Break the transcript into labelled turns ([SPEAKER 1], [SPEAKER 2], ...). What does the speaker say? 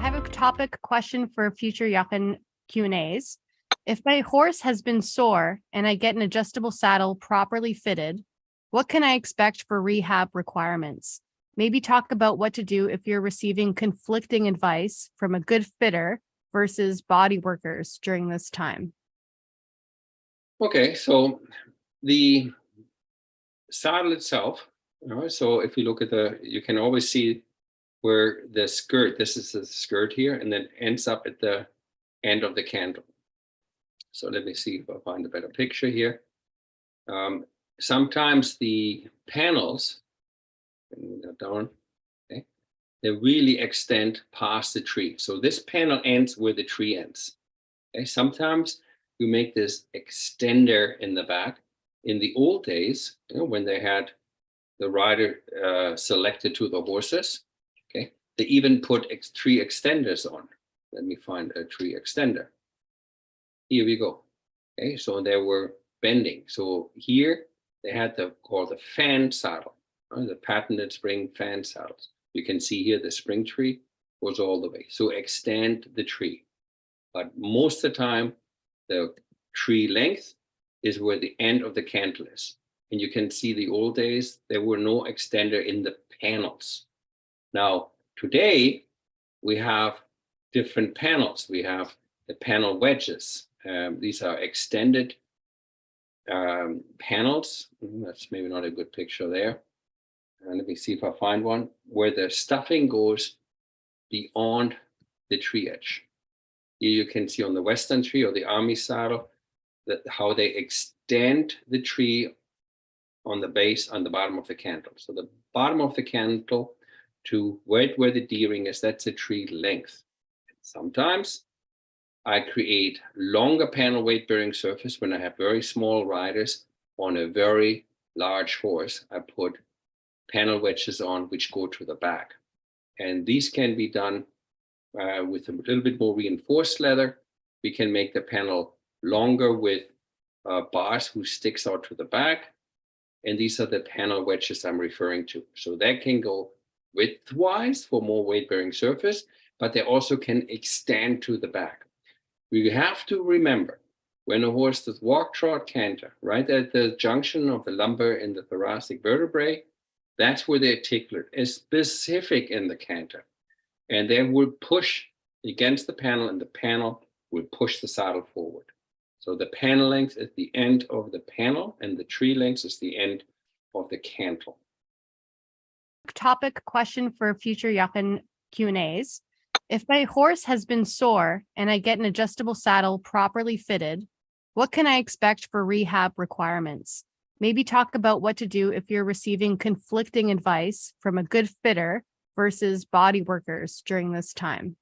[SPEAKER 1] have a topic question for future Jochen Q&As. If my horse has been sore and I get an adjustable saddle properly fitted, what can I expect for rehab requirements? Maybe talk about what to do if you're receiving conflicting advice from a good fitter versus body workers during this time.
[SPEAKER 2] Okay, so the saddle itself, so if you look at you can always see where the skirt, this is the skirt here, and then ends up at the end of the cantle. So let me see if I find a better picture here. Sometimes the panels, bring that down, okay, they really extend past the tree. So this panel ends where the tree ends. Okay, sometimes you make this extender in the back. In the old days, when they had the rider selected to the horses, okay, they even put tree extenders on. Let me find a tree extender. Here we go. Okay, so they were bending. So here they had called the fan saddle, the patented spring fan saddles. You can see here the spring tree goes all the way. So extend the tree. But most of the time, the tree length is where the end of the cantle is. And you can see the old days, there were no extender in the panels. Now, today, we have different panels. We have the panel wedges. These are extended panels. That's maybe not a good picture there. Let me see if I find one where the stuffing goes beyond the tree edge. Here you can see on the Western tree or the Army saddle how they extend the tree on the base, on the bottom of the cantle. So the bottom of the cantle to where the D-ring is, that's the tree length. Sometimes I create longer panel weight bearing surface when I have very small riders on a very large horse. I put panel wedges on which go to the back. And these can be done with a little bit more reinforced leather. We can make the panel longer with bars who sticks out to the back. And these are the panel wedges I'm referring to. So that can go width-wise for more weight-bearing surface, but they also can extend to the back. We have to remember when a horse does walk, trot, canter, right at the junction of the lumbar and the thoracic vertebrae, that's where the articulate is specific in the canter. And they will push against the panel, and the panel will push the saddle forward. So the panel length is the end of the panel, and the tree length is the end of the cantle.
[SPEAKER 1] Topic question for future Jochen Q&As. If my horse has been sore and I get an adjustable saddle properly fitted, what can I expect for rehab requirements? Maybe talk about what to do if you're receiving conflicting advice from a good fitter versus body workers during this time.